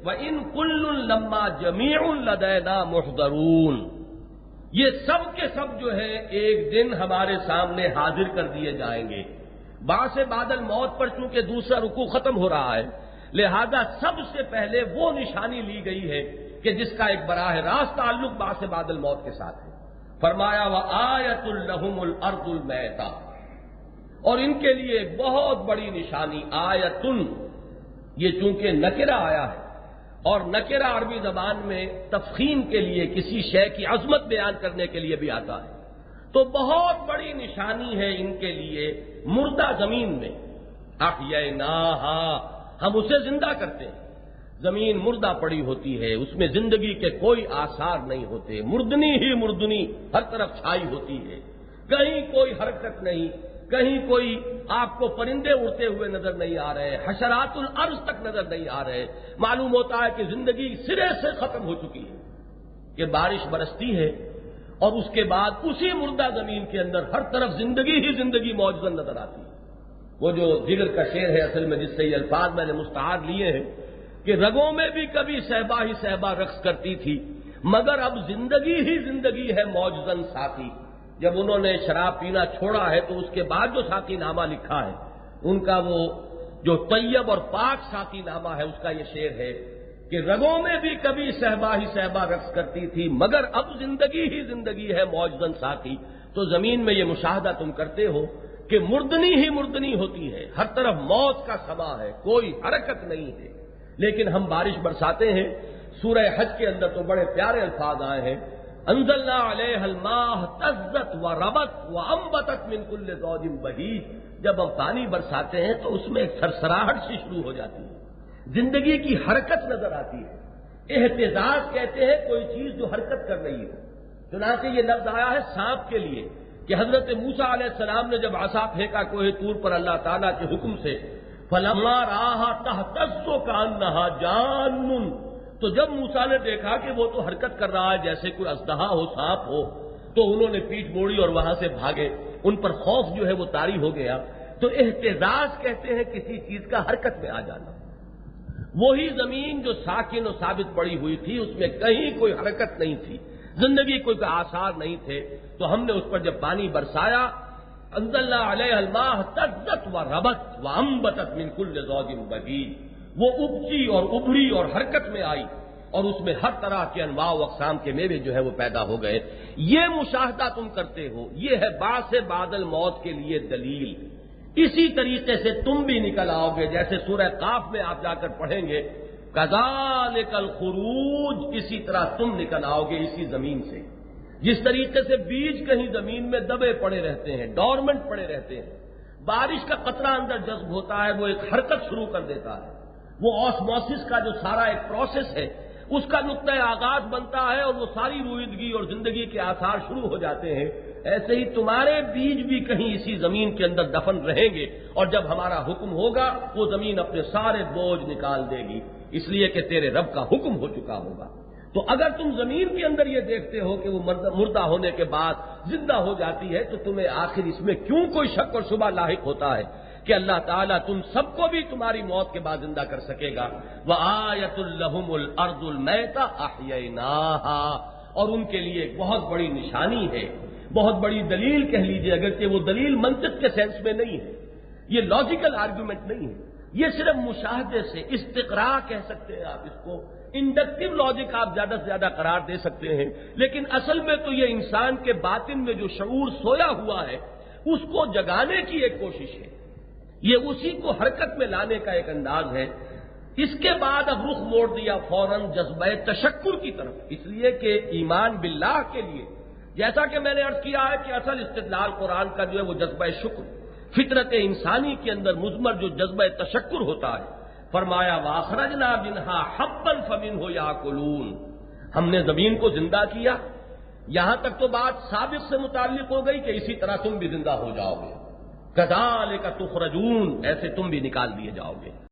وَإِن كُلٌّ لَمَّا جَمِيعٌ لَدَيْنَا مُحْضَرُونَ، یہ سب کے سب جو ہے ایک دن ہمارے سامنے حاضر کر دیے جائیں گے۔ بعث بعد الموت پر چونکہ دوسرا رکوع ختم ہو رہا ہے، لہذا سب سے پہلے وہ نشانی لی گئی ہے کہ جس کا ایک براہ راست تعلق بعث بعد الموت کے ساتھ ہے۔ فرمایا وَآیَةٌ لَهُمُ الْأَرْضُ الْمَيْتَةُ، اور ان کے لیے ایک بہت بڑی نشانی آیتن، یہ چونکہ نکرہ آیا ہے اور نکرہ عربی زبان میں تفخیم کے لیے کسی شے کی عظمت بیان کرنے کے لیے بھی آتا ہے، تو بہت بڑی نشانی ہے ان کے لیے مردہ زمین میں۔ احییناہا، ہم اسے زندہ کرتے ہیں۔ زمین مردہ پڑی ہوتی ہے، اس میں زندگی کے کوئی آثار نہیں ہوتے، مردنی ہی مردنی ہر طرف چھائی ہوتی ہے، کہیں کوئی حرکت نہیں، کہیں کوئی آپ کو پرندے اڑتے ہوئے نظر نہیں آ رہے، حشرات الارض تک نظر نہیں آ رہے۔ معلوم ہوتا ہے کہ زندگی سرے سے ختم ہو چکی ہے، کہ بارش برستی ہے اور اس کے بعد اسی مردہ زمین کے اندر ہر طرف زندگی ہی زندگی موجود نظر آتی ہے۔ وہ جو ذکر کا شعر ہے اصل میں، جس سے یہ الفاظ میں نے مستعار لیے ہیں کہ رگوں میں بھی کبھی صحبا ہی صحبا رقص کرتی تھی، مگر اب زندگی ہی زندگی ہے موجزن ساقی۔ جب انہوں نے شراب پینا چھوڑا ہے تو اس کے بعد جو ساقی نامہ لکھا ہے ان کا، وہ جو طیب اور پاک ساقی نامہ ہے، اس کا یہ شعر ہے کہ رگوں میں بھی کبھی صحبا ہی صحبا رقص کرتی تھی، مگر اب زندگی ہی زندگی ہے موجزن ساقی۔ تو زمین میں یہ مشاہدہ تم کرتے ہو کہ مردنی ہی مردنی ہوتی ہے، ہر طرف موت کا سما ہے، کوئی حرکت نہیں ہے، لیکن ہم بارش برساتے ہیں۔ سورہ حج کے اندر تو بڑے پیارے الفاظ آئے ہیں، انزلنا علیہا الماء اہتزت وربت وانبتت من کل زوج بہیج۔ جب ہم پانی برساتے ہیں تو اس میں ایک سرسراہٹ سی شروع ہو جاتی ہے، زندگی کی حرکت نظر آتی ہے۔ اہتزاز کہتے ہیں کوئی چیز جو حرکت کر رہی ہو۔ چنانچہ یہ لفظ آیا ہے سانپ کے لیے کہ حضرت موسیٰ علیہ السلام نے جب عصا پھینکا کوہ طور پر اللہ تعالیٰ کے حکم سے، فَلَمَّا رَآهَا تَهْتَزُّ كَأَنَّهَا جَانٌّ، تو جب موسیٰ نے دیکھا کہ وہ تو حرکت کر رہا ہے جیسے کوئی اژدہا ہو، سانپ ہو، تو انہوں نے پیٹھ موڑی اور وہاں سے بھاگے، ان پر خوف جو ہے وہ طاری ہو گیا۔ تو اہتزاز کہتے ہیں کسی چیز کا حرکت میں آ جانا۔ وہی زمین جو ساکن و ثابت پڑی ہوئی تھی، اس میں کہیں کوئی حرکت نہیں تھی، زندگی کوئی آثار نہیں تھے، تو ہم نے اس پر جب پانی برسایا، انزلنا علیہا الماء اہتزت وربت وانبتت من کل زوج بہیج، وہ اپجی اور ابھری اور حرکت میں آئی، اور اس میں ہر طرح کے انواع و اقسام کے میوے جو ہے وہ پیدا ہو گئے۔ یہ مشاہدہ تم کرتے ہو، یہ ہے بعث بعد الموت کے لیے دلیل۔ اسی طریقے سے تم بھی نکل آؤ گے، جیسے سورہ قاف میں آپ جا کر پڑھیں گے کذالک الخروج، اسی طرح تم نکل آؤ گے اسی زمین سے۔ جس طریقے سے بیج کہیں زمین میں دبے پڑے رہتے ہیں، ڈورمنٹ پڑے رہتے ہیں، بارش کا قطرہ اندر جذب ہوتا ہے، وہ ایک حرکت شروع کر دیتا ہے، وہ آسموسس کا جو سارا ایک پروسیس ہے اس کا نقطۂ آغاز بنتا ہے، اور وہ ساری رویدگی اور زندگی کے آثار شروع ہو جاتے ہیں۔ ایسے ہی تمہارے بیج بھی کہیں اسی زمین کے اندر دفن رہیں گے، اور جب ہمارا حکم ہوگا وہ زمین اپنے سارے بوجھ نکال دے گی، اس لیے کہ تیرے رب کا حکم ہو چکا ہوگا۔ تو اگر تم زمین کے اندر یہ دیکھتے ہو کہ وہ مردہ ہونے کے بعد زندہ ہو جاتی ہے، تو تمہیں آخر اس میں کیوں کوئی شک اور شبہ لاحق ہوتا ہے کہ اللہ تعالیٰ تم سب کو بھی تمہاری موت کے بعد زندہ کر سکے گا۔ وَآیَةٌ لَهُمُ الْأَرْضُ الْمَيْتَةُ أَحْيَيْنَاهَا، اور ان کے لیے ایک بہت بڑی نشانی ہے، بہت بڑی دلیل کہہ لیجیے، اگرچہ وہ دلیل منطق کے سینس میں نہیں ہے، یہ لاجیکل آرگومنٹ نہیں ہے، یہ صرف مشاہدے سے استقراء کہہ سکتے ہیں آپ اس کو، انڈکٹیو لاجک آپ زیادہ سے زیادہ قرار دے سکتے ہیں، لیکن اصل میں تو یہ انسان کے باطن میں جو شعور سویا ہوا ہے اس کو جگانے کی ایک کوشش ہے، یہ اسی کو حرکت میں لانے کا ایک انداز ہے۔ اس کے بعد اب رخ موڑ دیا فوراً جذبہ تشکر کی طرف، اس لیے کہ ایمان باللہ کے لیے، جیسا کہ میں نے عرض کیا ہے کہ اصل استدلال قرآن کا جو ہے وہ جذبہ شکر، فطرت انسانی کے اندر مضمر جو جذبہ تشکر ہوتا ہے۔ فرمایا وَأَخْرَجْنَا مِنْهَا حَبًّا فَمِنْهُ يَأْكُلُونَ، ہم نے زمین کو زندہ کیا، یہاں تک تو بات سابق سے متعلق ہو گئی کہ اسی طرح تم بھی زندہ ہو جاؤ گے، كَذَلِكَ تُخْرَجُونَ، ایسے تم بھی نکال دیے جاؤ گے۔